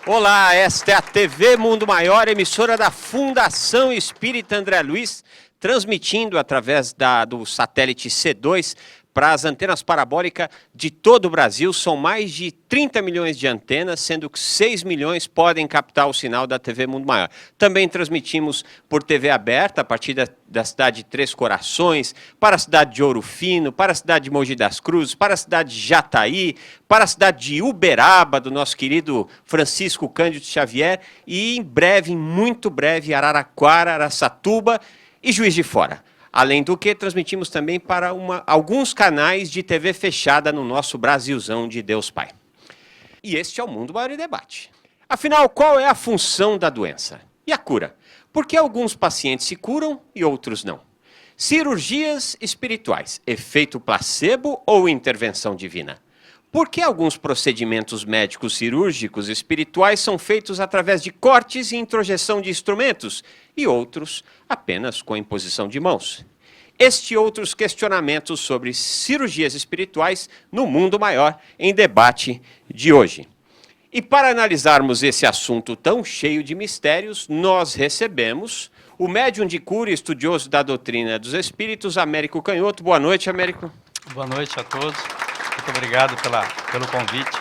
Olá, esta é a TV Mundo Maior, emissora da Fundação Espírita André Luiz, transmitindo através do satélite C2 para as antenas parabólicas de todo o Brasil. São mais de 30 milhões de antenas, sendo que 6 milhões podem captar o sinal da TV Mundo Maior. Também transmitimos por TV aberta, a partir da cidade de Três Corações, para a cidade de Ouro Fino, para a cidade de Mogi das Cruzes, para a cidade de Jataí, para a cidade de Uberaba, do nosso querido Francisco Cândido Xavier, e em breve, muito breve, Araraquara, Araçatuba e Juiz de Fora. Além do que, transmitimos também para alguns canais de TV fechada no nosso Brasilzão de Deus Pai. E este é o Mundo Maior em Debate. Afinal, qual é a função da doença? E a cura? Por que alguns pacientes se curam e outros não? Cirurgias espirituais, efeito placebo ou intervenção divina? Por que alguns procedimentos médicos cirúrgicos espirituais são feitos através de cortes e introjeção de instrumentos e outros apenas com a imposição de mãos? Este e outros questionamentos sobre cirurgias espirituais no Mundo Maior em Debate de hoje. E para analisarmos esse assunto tão cheio de mistérios, nós recebemos o médium de cura e estudioso da doutrina dos espíritos, Américo Canhoto. Boa noite, Américo. Boa noite a todos. Muito obrigado pelo convite.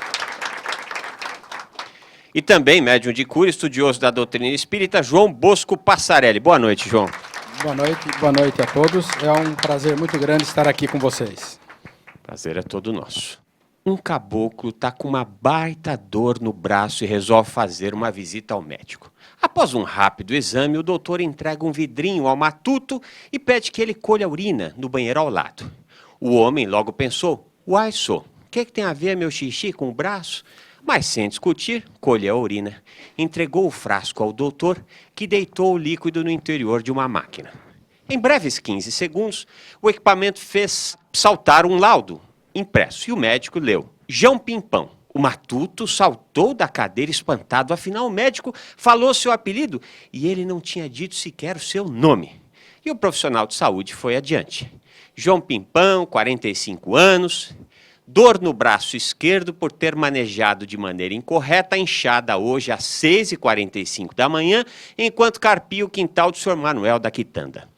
E também médium de cura, estudioso da doutrina espírita, João Bosco Passarelli. Boa noite, João. Boa noite a todos. É um prazer muito grande estar aqui com vocês. Prazer é todo nosso. Um caboclo está com uma baita dor no braço e resolve fazer uma visita ao médico. Após um rápido exame, o doutor entrega um vidrinho ao matuto e pede que ele colha a urina no banheiro ao lado. O homem logo pensou: uai, sô, o que tem a ver meu xixi com o braço? Mas sem discutir, colheu a urina, entregou o frasco ao doutor, que deitou o líquido no interior de uma máquina. Em breves 15 segundos, o equipamento fez saltar um laudo impresso e o médico leu: João Pimpão. O matuto saltou da cadeira espantado, afinal o médico falou seu apelido e ele não tinha dito sequer o seu nome. E o profissional de saúde foi adiante. João Pimpão, 45 anos, dor no braço esquerdo por ter manejado de maneira incorreta a enxada hoje às 6h45 da manhã, enquanto carpia o quintal do Sr. Manuel da Quitanda.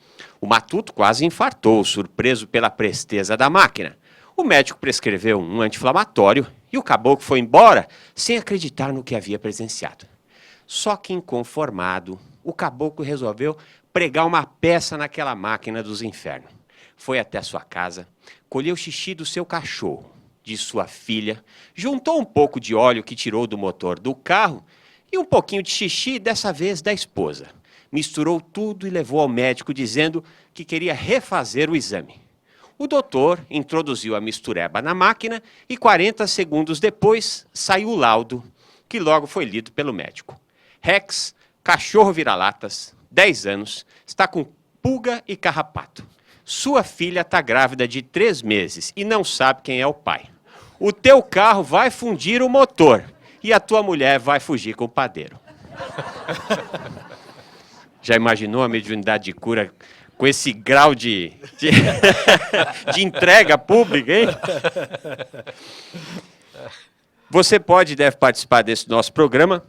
O matuto quase infartou, surpreso pela presteza da máquina. O médico prescreveu um anti-inflamatório e o caboclo foi embora sem acreditar no que havia presenciado. Só que inconformado, o caboclo resolveu pregar uma peça naquela máquina dos infernos. Foi até sua casa, colheu o xixi do seu cachorro, de sua filha, juntou um pouco de óleo que tirou do motor do carro e um pouquinho de xixi, dessa vez da esposa. Misturou tudo e levou ao médico dizendo que queria refazer o exame. O doutor introduziu a mistureba na máquina e 40 segundos depois saiu o laudo, que logo foi lido pelo médico. Rex, cachorro vira-latas, 10 anos, está com pulga e carrapato. Sua filha está grávida de 3 meses e não sabe quem é o pai. O teu carro vai fundir o motor e a tua mulher vai fugir com o padeiro. Já imaginou a mediunidade de cura com esse grau de entrega pública, hein? Você deve participar desse nosso programa,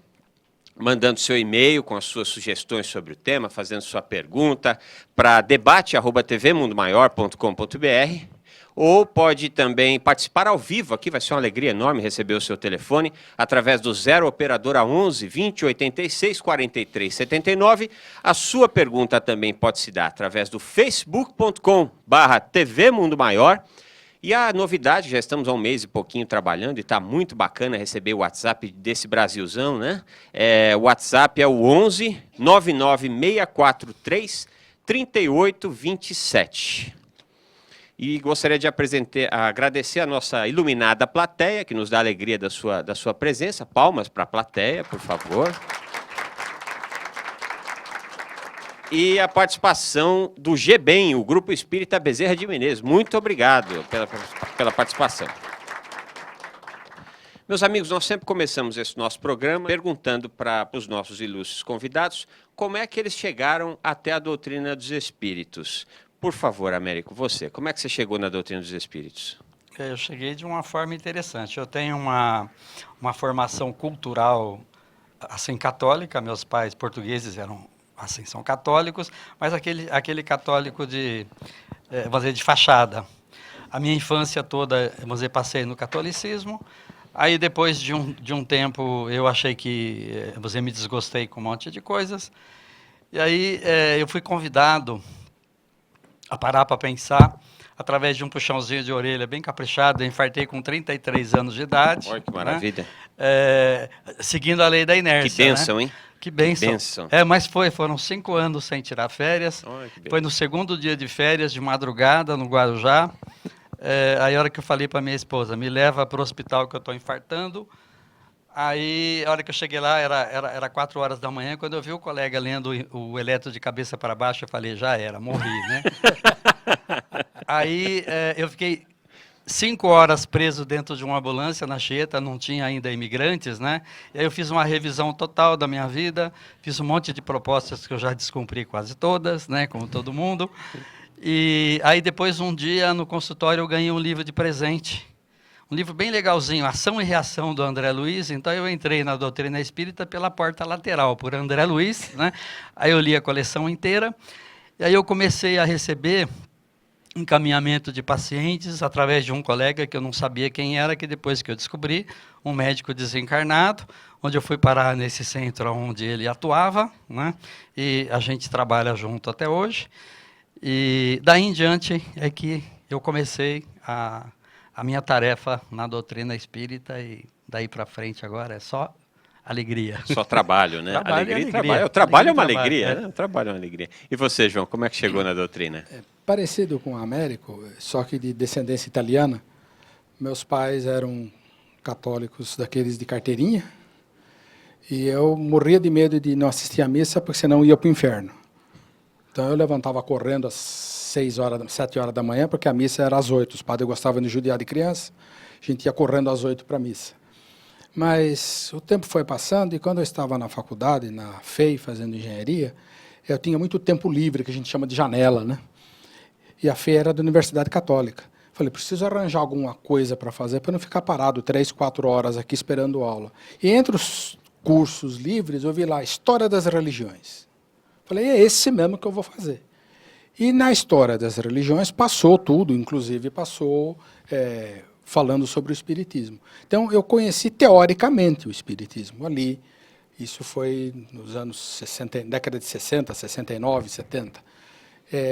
mandando seu e-mail com as suas sugestões sobre o tema, fazendo sua pergunta para debate@tvmundomaior.com.br, ou pode também participar ao vivo, aqui vai ser uma alegria enorme receber o seu telefone, através do 0 operadora 11 20 86 43 79. A sua pergunta também pode se dar através do facebook.com/TV Mundo Maior. E a novidade, já estamos há um mês e pouquinho trabalhando e está muito bacana receber o WhatsApp desse Brasilzão, né? O WhatsApp é o 11 99643 3827. E gostaria de agradecer a nossa iluminada plateia, que nos dá a alegria da sua presença. Palmas para a plateia, por favor. E a participação do GBEM, o Grupo Espírita Bezerra de Menezes. Muito obrigado pela participação. Meus amigos, nós sempre começamos esse nosso programa perguntando para os nossos ilustres convidados como é que eles chegaram até a doutrina dos espíritos. Por favor, Américo, você, como é que você chegou na doutrina dos espíritos? Eu cheguei de uma forma interessante. Eu tenho uma formação cultural assim, católica, meus pais portugueses eram, assim, são católicos, mas aquele católico de, vamos dizer, de fachada. A minha infância toda, vamos dizer, passei no catolicismo. Aí, depois de um tempo, eu achei que, vamos dizer, me desgostei com um monte de coisas. E aí, eu fui convidado a parar para pensar, através de um puxãozinho de orelha bem caprichado. Eu infartei com 33 anos de idade. Olha que maravilha. Né? Seguindo a lei da inércia. Que bênção, né? hein? Que bênção. Que bênção. Mas foram 5 anos sem tirar férias. Foi no segundo dia de férias, de madrugada, no Guarujá. Aí, a hora que eu falei para minha esposa, me leva para o hospital que eu estou infartando. Aí, a hora que eu cheguei lá, era 4 horas da manhã. Quando eu vi o colega lendo o eletro de cabeça para baixo, eu falei, já era, morri, né? Aí, eu fiquei 5 horas preso dentro de uma ambulância na Anchieta, não tinha ainda imigrantes, né? E aí eu fiz uma revisão total da minha vida, fiz um monte de propostas que eu já descumpri quase todas, né? Como todo mundo. E aí, depois, um dia, no consultório, eu ganhei um livro de presente. Um livro bem legalzinho, Ação e Reação, do André Luiz. Então, eu entrei na doutrina espírita pela porta lateral, por André Luiz, né? Aí eu li a coleção inteira. E aí eu comecei a receber encaminhamento de pacientes através de um colega que eu não sabia quem era, que depois que eu descobri, um médico desencarnado, onde eu fui parar nesse centro onde ele atuava, né? E a gente trabalha junto até hoje. E daí em diante é que eu comecei a minha tarefa na doutrina espírita, e daí para frente agora é só alegria. Só trabalho, né? Trabalho alegria. alegria. Trabalho. O trabalho é uma Alegria, alegria, trabalho, né? O trabalho é uma alegria. E você, João, como é que chegou na doutrina? Parecido com o Américo, só que de descendência italiana. Meus pais eram católicos daqueles de carteirinha, e eu morria de medo de não assistir à missa, porque senão eu ia para o inferno. Então eu levantava correndo às 7 horas da manhã, porque a missa era às 8. Os padres gostavam de judiar de criança, a gente ia correndo às 8 para a missa. Mas o tempo foi passando, e quando eu estava na faculdade, na FEI, fazendo engenharia, eu tinha muito tempo livre, que a gente chama de janela, né? E a FEI era da Universidade Católica. Falei, preciso arranjar alguma coisa para fazer, para não ficar parado 3, 4 horas aqui esperando aula. E entre os cursos livres, eu vi lá, História das Religiões. Falei, é esse mesmo que eu vou fazer. E na História das Religiões passou tudo, inclusive passou falando sobre o Espiritismo. Então, eu conheci teoricamente o Espiritismo ali. Isso foi nos anos 60, década de 60, 69, 70.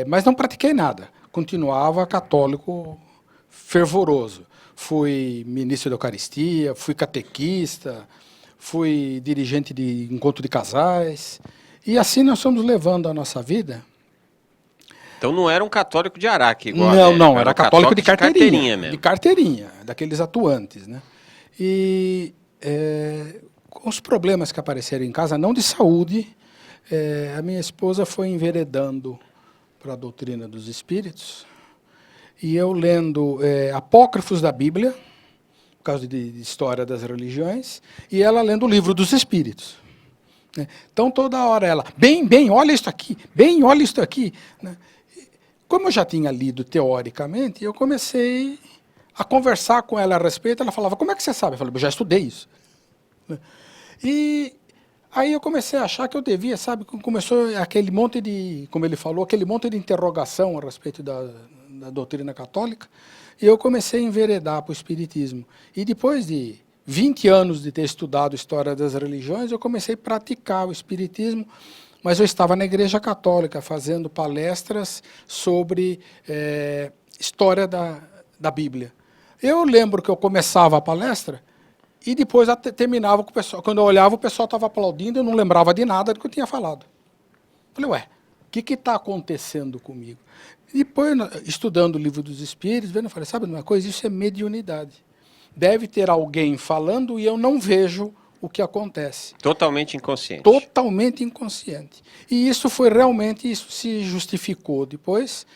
Mas não pratiquei nada. Continuava católico fervoroso. Fui ministro da Eucaristia, fui catequista, fui dirigente de encontro de casais. E assim nós fomos levando a nossa vida. Então não era um católico de Araque, igual Não, era católico de carteirinha mesmo. De carteirinha, daqueles atuantes, né? E com os problemas que apareceram em casa, não de saúde, a minha esposa foi enveredando para a doutrina dos espíritos, e eu lendo apócrifos da Bíblia, por causa de história das religiões, e ela lendo o livro dos espíritos. Então, toda hora ela, bem, olha isso aqui, bem, olha isso aqui. Como eu já tinha lido teoricamente, eu comecei a conversar com ela a respeito. Ela falava, como é que você sabe? Eu falei, eu já estudei isso. E aí eu comecei a achar que eu devia, sabe? Começou aquele monte de, como ele falou, aquele monte de interrogação a respeito da doutrina católica, e eu comecei a enveredar para o Espiritismo. E depois de 20 anos de ter estudado História das Religiões, eu comecei a praticar o Espiritismo, mas eu estava na Igreja Católica fazendo palestras sobre história da Bíblia. Eu lembro que eu começava a palestra e depois terminava com o pessoal. Quando eu olhava, o pessoal estava aplaudindo, eu não lembrava de nada do que eu tinha falado. Falei, ué, o que está acontecendo comigo? E depois, estudando o Livro dos Espíritos, vendo, eu falei, sabe uma coisa? Isso é mediunidade. Deve ter alguém falando e eu não vejo o que acontece. Totalmente inconsciente. Totalmente inconsciente. E isso foi realmente, isso se justificou. Depois,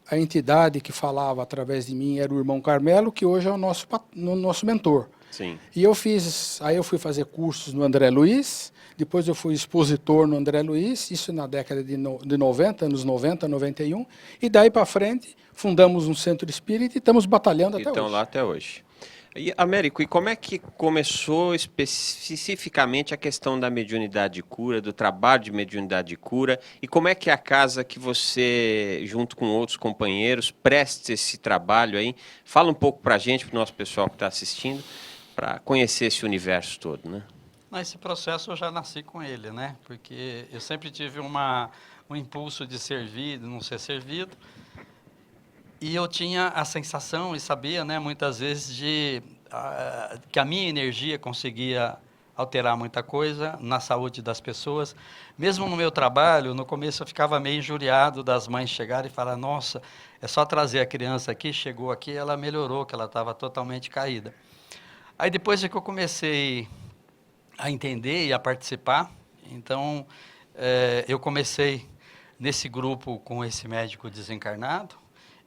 a entidade que falava através de mim era o irmão Carmelo, que hoje é o nosso mentor. Sim. E aí eu fui fazer cursos no André Luiz, depois eu fui expositor no André Luiz, isso na década de 90, anos 90, 91, e daí para frente fundamos um centro espírita e estamos batalhando até hoje. Estão lá até hoje. E, Américo, e como é que começou especificamente a questão da mediunidade de cura, do trabalho de mediunidade de cura, e como é que é a casa que você, junto com outros companheiros, presta esse trabalho aí? Fala um pouco para a gente, para o nosso pessoal que está assistindo, para conhecer esse universo todo, né? Nesse processo eu já nasci com ele, né? Porque eu sempre tive um impulso de servir, de não ser servido. E eu tinha a sensação e sabia, né, muitas vezes, que a minha energia conseguia alterar muita coisa na saúde das pessoas. Mesmo no meu trabalho, no começo eu ficava meio injuriado das mães chegarem e falar: nossa, é só trazer a criança aqui, chegou aqui, ela melhorou, que ela estava totalmente caída. Aí depois é que eu comecei a entender e a participar, então eu comecei nesse grupo com esse médico desencarnado.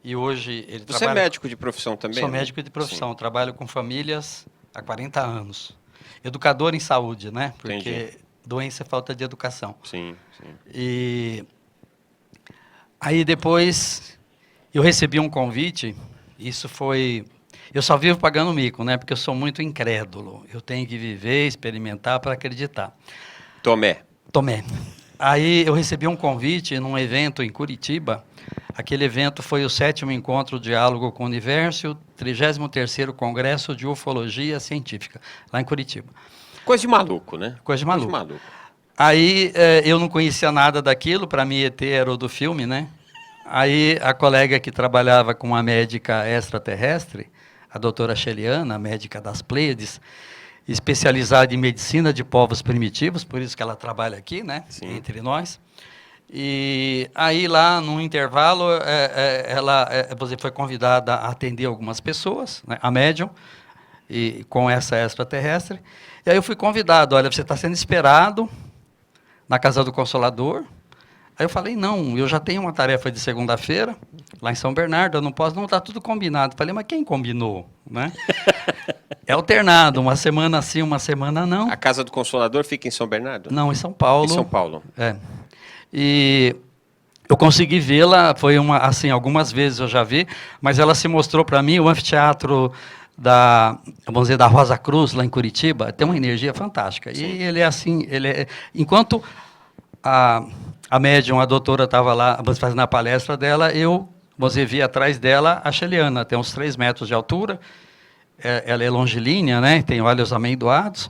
E hoje ele Você é médico de profissão também? Sou né? médico de profissão, Sim. trabalho com famílias há 40 anos. Educador em saúde, né? Porque Entendi. doença é falta de educação. Sim, sim. E aí depois eu recebi um convite, isso foi... Eu só vivo pagando mico, né? Porque eu sou muito incrédulo. Eu tenho que viver, experimentar para acreditar. Tomé. Tomé. Aí eu recebi um convite num evento em Curitiba. Aquele evento foi o 7º Encontro Diálogo com o Universo, o 33º Congresso de Ufologia Científica, lá em Curitiba. Coisa de maluco, né? Coisa de maluco. Coisa de maluco. Aí eu não conhecia nada daquilo, para mim ET era o do filme, né? Aí a colega que trabalhava com uma médica extraterrestre, a doutora Sheliana, médica das Pleiades, especializada em medicina de povos primitivos, por isso que ela trabalha aqui, né? Sim. Entre nós. E aí lá no intervalo você foi convidada a atender algumas pessoas, né, a médium, e com essa extraterrestre. E aí eu fui convidado: olha, você está sendo esperado na Casa do Consolador. Aí eu falei: não, eu já tenho uma tarefa de segunda-feira lá em São Bernardo, eu não posso, não, está tudo combinado. Falei: mas quem combinou, né? É alternado, uma semana sim, uma semana não. A Casa do Consolador fica em São Bernardo? Não, em São Paulo. Em São Paulo. É. E eu consegui vê-la, foi assim, algumas vezes eu já vi, mas ela se mostrou para mim, o anfiteatro vamos dizer, da Rosa Cruz, lá em Curitiba, tem uma energia fantástica. Sim. E ele é assim, enquanto a médium, a doutora, estava lá fazendo a palestra dela, você via atrás dela a Sheliana, tem uns 3 metros de altura, ela é longilínea, né, tem olhos amendoados.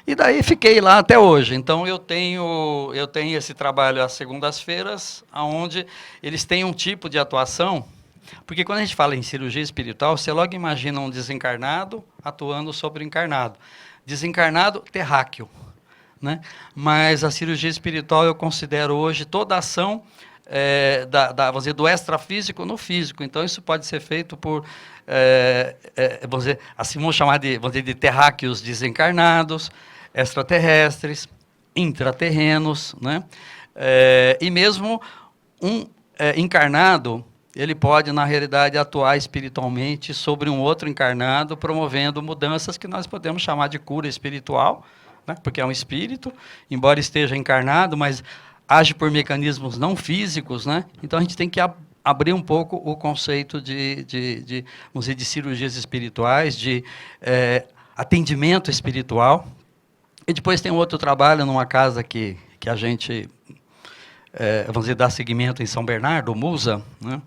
E daí fiquei lá até hoje. Então eu tenho esse trabalho às segundas-feiras, onde eles têm um tipo de atuação, porque quando a gente fala em cirurgia espiritual, você logo imagina um desencarnado atuando sobre o encarnado. Desencarnado terráqueo, né? Mas a cirurgia espiritual eu considero hoje toda a ação vamos dizer, do extrafísico no físico. Então isso pode ser feito por vamos dizer, assim vamos chamar de terráqueos desencarnados, extraterrestres, intraterrenos, né? E mesmo um encarnado, ele pode, na realidade, atuar espiritualmente sobre um outro encarnado, promovendo mudanças que nós podemos chamar de cura espiritual, né? Porque é um espírito, embora esteja encarnado, mas age por mecanismos não físicos, né? Então a gente tem que abrir um pouco o conceito vamos dizer, de cirurgias espirituais, de atendimento espiritual. E depois tem um outro trabalho numa casa que a gente, vamos dizer, dá seguimento em São Bernardo, MUSA. Né?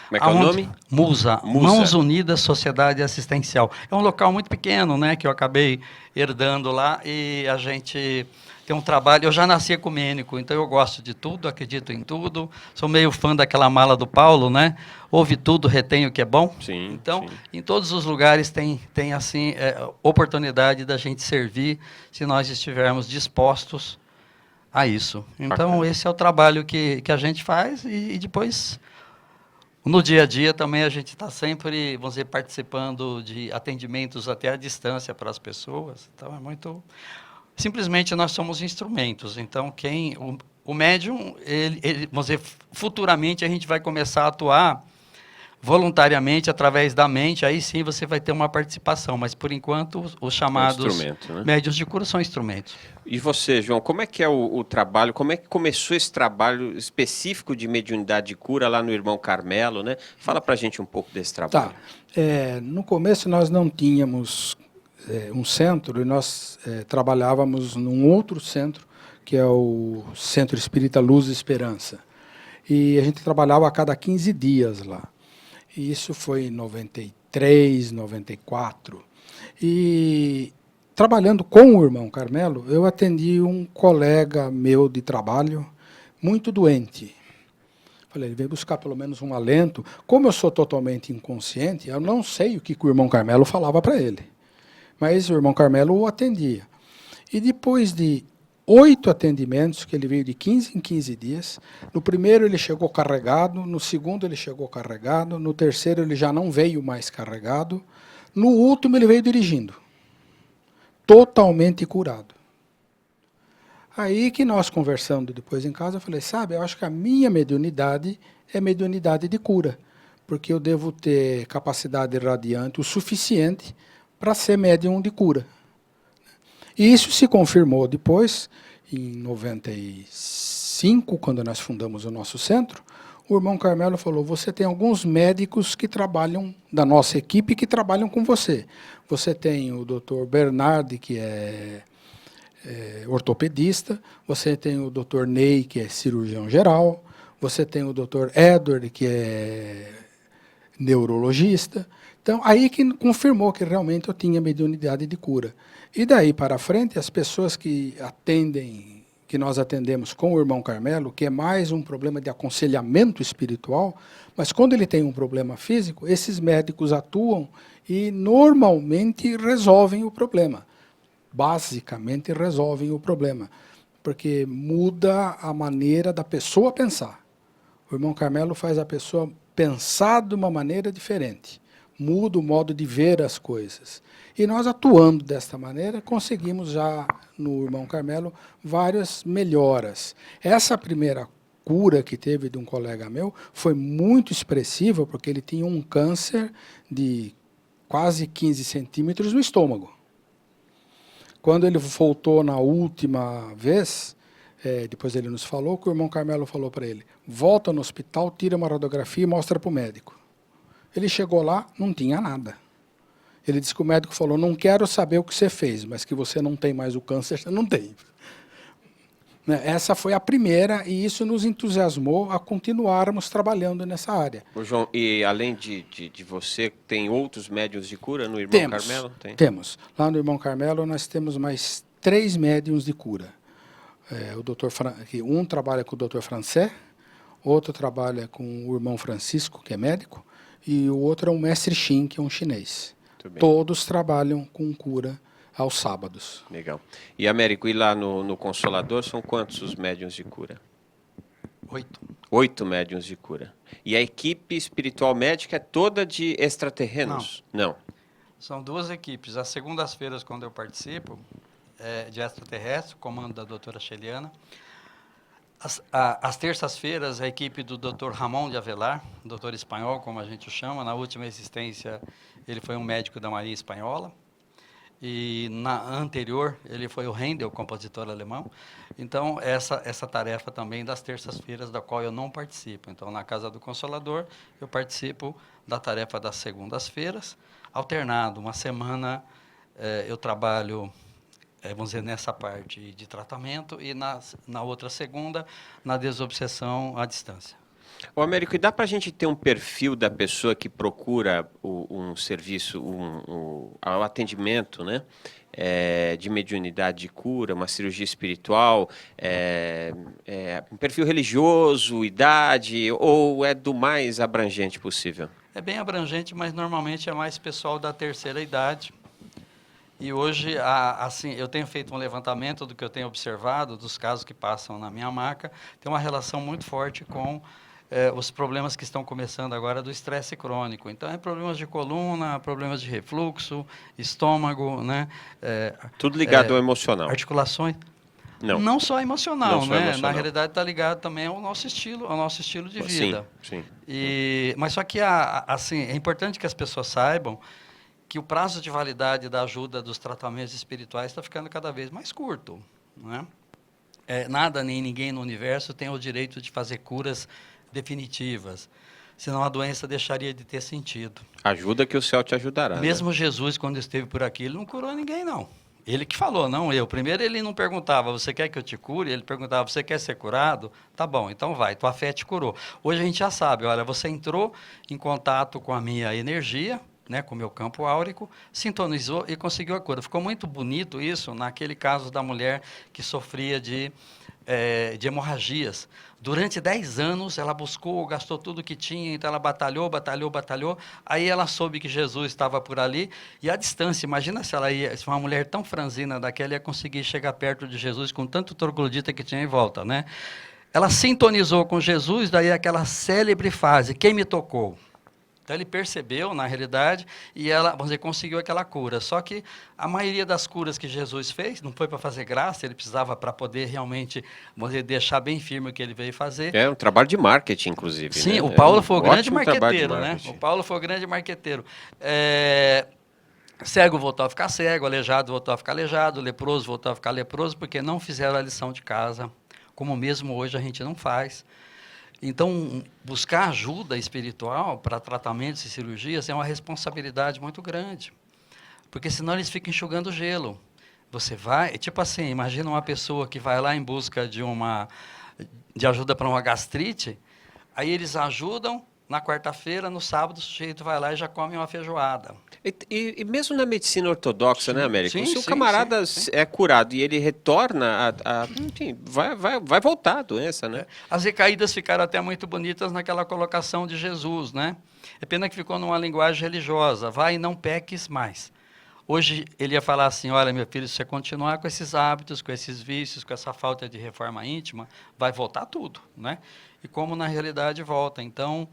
Como é que é o nome? MUSA, Mãos Unidas Sociedade Assistencial. É um local muito pequeno, né, que eu acabei herdando lá, e a gente tem um trabalho... Eu já nasci ecumênico, então eu gosto de tudo, acredito em tudo, sou meio fã daquela mala do Paulo, né? Ouve tudo, retém o que é bom. Sim, então, sim. em todos os lugares tem assim, oportunidade da gente servir, se nós estivermos dispostos a isso. Então, Bacana. esse é o trabalho que a gente faz, e depois, no dia a dia, também a gente está sempre, vamos dizer, participando de atendimentos até à distância para as pessoas. Então, é muito... Simplesmente nós somos instrumentos. Então, o médium, vamos dizer, futuramente a gente vai começar a atuar voluntariamente, através da mente, aí sim você vai ter uma participação. Mas, por enquanto, os chamados instrumento, né? médiuns de cura são instrumentos. E você, João, como é que é o trabalho, como é que começou esse trabalho específico de mediunidade de cura lá no Irmão Carmelo, né? Fala pra gente um pouco desse trabalho. Tá. No começo nós não tínhamos um centro e nós trabalhávamos num outro centro, que é o Centro Espírita Luz e Esperança. E a gente trabalhava a cada 15 dias lá. E isso foi em 93, 94. E trabalhando com o Irmão Carmelo, eu atendi um colega meu de trabalho muito doente. Falei, ele veio buscar pelo menos um alento. Como eu sou totalmente inconsciente, eu não sei o que o Irmão Carmelo falava para ele. Mas o Irmão Carmelo o atendia. E depois de 8 atendimentos, que ele veio de 15 em 15 dias, no primeiro ele chegou carregado, no segundo ele chegou carregado, no terceiro ele já não veio mais carregado, no último ele veio dirigindo. Totalmente curado. Aí que nós conversando depois em casa, eu falei, sabe, eu acho que a minha mediunidade é mediunidade de cura, porque eu devo ter capacidade radiante o suficiente para ser médium de cura. E isso se confirmou depois, em 95, quando nós fundamos o nosso centro, o Irmão Carmelo falou, você tem alguns médicos que trabalham, da nossa equipe, que trabalham com você. Você tem o Dr. Bernardi, que é ortopedista, você tem o Dr. Ney, que é cirurgião geral, você tem o Dr. Edward, que é neurologista. Então, aí que confirmou que realmente eu tinha mediunidade de cura. E daí para frente, as pessoas que atendem, que nós atendemos com o Irmão Carmelo, que é mais um problema de aconselhamento espiritual, mas quando ele tem um problema físico, esses médicos atuam e normalmente resolvem o problema. Basicamente resolvem o problema, porque muda a maneira da pessoa pensar. O Irmão Carmelo faz a pessoa pensar de uma maneira diferente, muda o modo de ver as coisas. E nós, atuando desta maneira, conseguimos já, no Irmão Carmelo, várias melhoras. Essa primeira cura que teve de um colega meu foi muito expressiva, porque ele tinha um câncer de quase 15 centímetros no estômago. Quando ele voltou na última vez, depois ele nos falou, que o Irmão Carmelo falou para ele, volta no hospital, tira uma radiografia e mostra para o médico. Ele chegou lá, não tinha nada. Ele disse que o médico falou, não quero saber o que você fez, mas que você não tem mais o câncer, você não tem. Essa foi a primeira, e isso nos entusiasmou a continuarmos trabalhando nessa área. Ô, João, e além de você, tem outros médiuns de cura no Irmão Carmelo? Temos. Lá no Irmão Carmelo nós temos mais 3 médiuns de cura. Um trabalha com o Dr. Francé, outro trabalha com o Irmão Francisco, que é médico, e o outro é um mestre Shin, que é um chinês. Todos trabalham com cura aos sábados. Legal. E, Américo, e lá no Consolador, são quantos os médiuns de cura? 8. 8 médiuns de cura. E a equipe espiritual médica é toda de extraterrenos? Não. São 2 equipes. Às segundas-feiras, quando eu participo, de extraterrestre, comando da doutora Sheliana. Às terças-feiras, a equipe do Dr. Ramon de Avelar, doutor espanhol, como a gente o chama. Na última existência, ele foi um médico da Marinha Espanhola. E na anterior, ele foi o Handel, compositor alemão. Então, essa tarefa também das terças-feiras, da qual eu não participo. Então, na Casa do Consolador, eu participo da tarefa das segundas-feiras, alternado. Uma semana eu trabalho, vamos dizer, nessa parte de tratamento, e na outra segunda, na desobsessão à distância. Ô, Américo, e dá para a gente ter um perfil da pessoa que procura um serviço, um atendimento, né? De mediunidade de cura, uma cirurgia espiritual, um perfil religioso, idade, ou é do mais abrangente possível? É bem abrangente, mas normalmente é mais pessoal da terceira idade. E hoje, assim, eu tenho feito um levantamento do que eu tenho observado, dos casos que passam na minha maca, tem uma relação muito forte com os problemas que estão começando agora do estresse crônico. Então, problemas de coluna, problemas de refluxo, estômago, né? Tudo ligado ao emocional. Articulações. Não só emocional, Não só né? emocional. Na realidade está ligado também ao nosso estilo de vida. Sim. Mas só que assim, é importante que as pessoas saibam que o prazo de validade da ajuda dos tratamentos espirituais está ficando cada vez mais curto, né? Nada nem ninguém no universo tem o direito de fazer curas definitivas, senão a doença deixaria de ter sentido. Ajuda que o céu te ajudará. Mesmo né? Jesus, quando esteve por aqui, ele não curou ninguém, não. Ele que falou, não eu. Primeiro ele não perguntava, você quer que eu te cure? Ele perguntava, você quer ser curado? Tá bom, então vai, tua fé te curou. Hoje a gente já sabe, olha, você entrou em contato com a minha energia, né, com o meu campo áurico, sintonizou e conseguiu a cura. Ficou muito bonito isso naquele caso da mulher que sofria de hemorragias. Durante 10 anos, ela buscou, gastou tudo que tinha, então ela batalhou. Aí ela soube que Jesus estava por ali, e a distância, imagina se uma mulher tão franzina daquela ia conseguir chegar perto de Jesus com tanto troglodita que tinha em volta, né? Ela sintonizou com Jesus, daí aquela célebre frase, quem me tocou? Então ele percebeu, na realidade, e ela, vamos dizer, conseguiu aquela cura. Só que a maioria das curas que Jesus fez não foi para fazer graça, ele precisava para poder realmente, vamos dizer, deixar bem firme o que ele veio fazer. É um trabalho de marketing, inclusive. Sim, né? o Paulo foi o grande ótimo trabalho de marqueteiro, né? marketing. O Paulo foi o grande marqueteiro. Cego voltou a ficar cego, aleijado voltou a ficar aleijado, leproso voltou a ficar leproso, porque não fizeram a lição de casa, como mesmo hoje a gente não faz. Então, buscar ajuda espiritual para tratamentos e cirurgias é uma responsabilidade muito grande, porque senão eles ficam enxugando gelo. Você vai, tipo assim, imagina uma pessoa que vai lá em busca de ajuda para uma gastrite, aí eles ajudam, na quarta-feira, no sábado, o sujeito vai lá e já come uma feijoada. E mesmo na medicina ortodoxa, né, Américo? Se o sim, camarada sim. é curado e ele retorna, enfim, vai voltar a doença, né? As recaídas ficaram até muito bonitas naquela colocação de Jesus, né? É pena que ficou numa linguagem religiosa, vai e não peques mais. Hoje ele ia falar assim, olha, meu filho, se você continuar com esses hábitos, com esses vícios, com essa falta de reforma íntima, vai voltar tudo, né? E como na realidade volta. Então,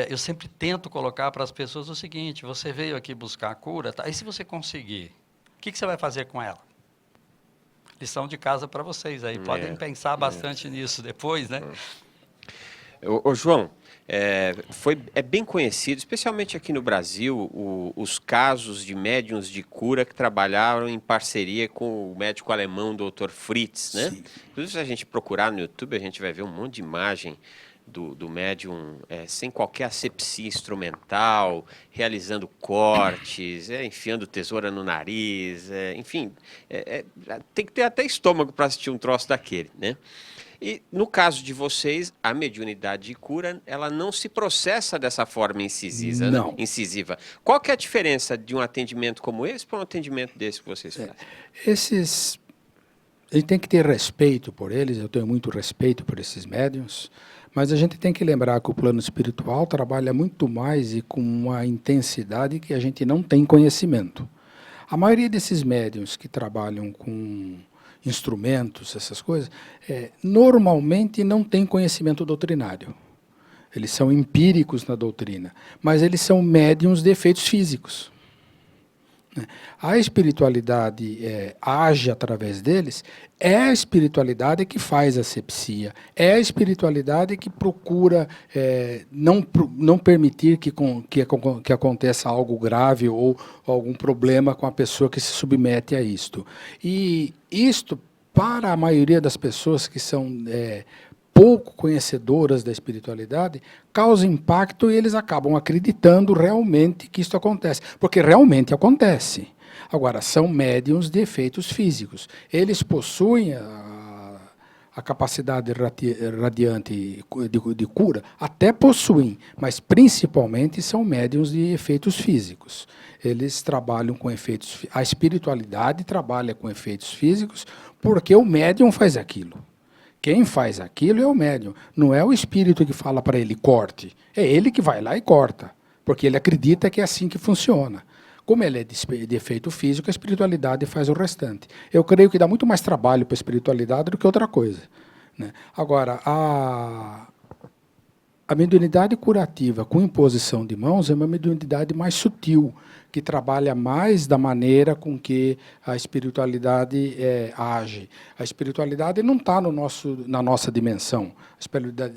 eu sempre tento colocar para as pessoas o seguinte, você veio aqui buscar a cura, tá? E se você conseguir, o que você vai fazer com ela? Lição de casa para vocês aí, podem pensar bastante nisso depois, né? Ô, João, é bem conhecido, especialmente aqui no Brasil, os casos de médiuns de cura que trabalharam em parceria com o médico alemão Dr. Fritz, né? Sim. Inclusive, se a gente procurar no YouTube, a gente vai ver um monte de imagem do médium sem qualquer asepsia instrumental, realizando cortes, enfiando tesoura no nariz, enfim, tem que ter até estômago para assistir um troço daquele, né? E no caso de vocês, a mediunidade de cura, ela não se processa dessa forma incisiva, Não. né? Incisiva. Qual que é a diferença de um atendimento como esse para um atendimento desse que vocês fazem? A gente tem que ter respeito por eles, eu tenho muito respeito por esses médiuns, mas a gente tem que lembrar que o plano espiritual trabalha muito mais e com uma intensidade que a gente não tem conhecimento. A maioria desses médiuns que trabalham com instrumentos, essas coisas, normalmente não tem conhecimento doutrinário. Eles são empíricos na doutrina, mas eles são médiuns de efeitos físicos. A espiritualidade age através deles, é a espiritualidade que faz asepsia, é a espiritualidade que procura não permitir que aconteça algo grave ou algum problema com a pessoa que se submete a isto. E isto, para a maioria das pessoas que são pouco conhecedoras da espiritualidade, causa impacto e eles acabam acreditando realmente que isso acontece, porque realmente acontece. Agora, são médiuns de efeitos físicos. Eles possuem a capacidade radiante de cura, até possuem, mas principalmente são médiuns de efeitos físicos. Eles trabalham com efeitos, a espiritualidade trabalha com efeitos físicos porque o médium faz aquilo. Quem faz aquilo é o médium, não é o espírito que fala para ele corte, é ele que vai lá e corta, porque ele acredita que é assim que funciona. Como ele é de efeito físico, a espiritualidade faz o restante. Eu creio que dá muito mais trabalho para a espiritualidade do que outra coisa, né? Agora, a mediunidade curativa com imposição de mãos é uma mediunidade mais sutil, que trabalha mais da maneira com que a espiritualidade age. A espiritualidade não está na nossa dimensão. A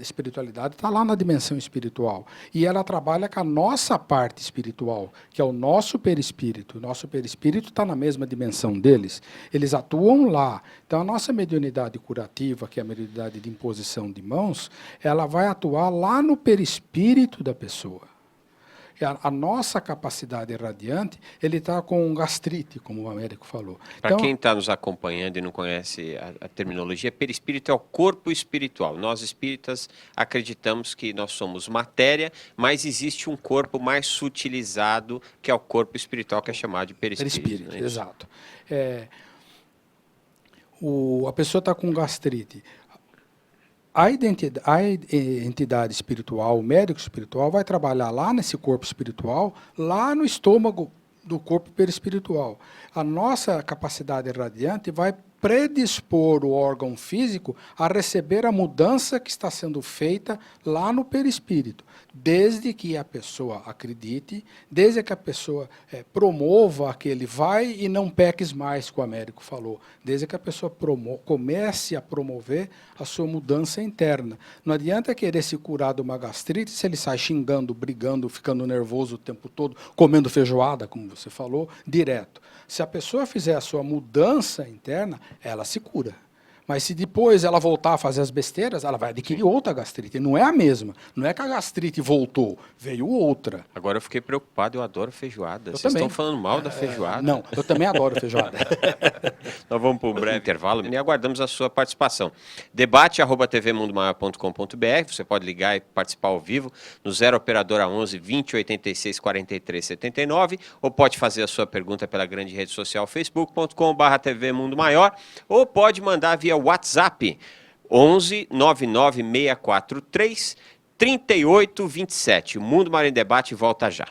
espiritualidade está lá na dimensão espiritual. E ela trabalha com a nossa parte espiritual, que é o nosso perispírito. O nosso perispírito está na mesma dimensão deles. Eles atuam lá. Então, a nossa mediunidade curativa, que é a mediunidade de imposição de mãos, ela vai atuar lá no perispírito da pessoa. A nossa capacidade radiante, ele está com gastrite, como o Américo falou. Para Então, quem está nos acompanhando e não conhece a terminologia, perispírito é o corpo espiritual. Nós espíritas acreditamos que nós somos matéria, mas existe um corpo mais sutilizado, que é o corpo espiritual, que é chamado de perispírito. perispírito, Não é isso? exato. A pessoa está com gastrite. A entidade espiritual, o médico espiritual, vai trabalhar lá nesse corpo espiritual, lá no estômago do corpo perispiritual. A nossa capacidade radiante vai predispor o órgão físico a receber a mudança que está sendo feita lá no perispírito, desde que a pessoa acredite, desde que a pessoa promova aquele vai e não peques mais, que o Américo falou, desde que a pessoa comece a promover a sua mudança interna. Não adianta querer se curar de uma gastrite se ele sai xingando, brigando, ficando nervoso o tempo todo, comendo feijoada, como você falou, direto. Se a pessoa fizer a sua mudança interna, ela se cura. Mas se depois ela voltar a fazer as besteiras, ela vai adquirir outra gastrite. Não é a mesma. Não é que a gastrite voltou, veio outra. Agora eu fiquei preocupado, eu adoro feijoada. Eu Vocês também. estão falando mal da feijoada? Não, eu também adoro feijoada. Nós vamos para um breve intervalo e aguardamos a sua participação. Debate@tvmundomaior.com.br, você pode ligar e participar ao vivo no 0 operadora 11 20 86 43 79, ou pode fazer a sua pergunta pela grande rede social facebook.com/TV Mundo Maior, ou pode mandar via WhatsApp 11 99643 3827. O Mundo Maior em Debate volta já.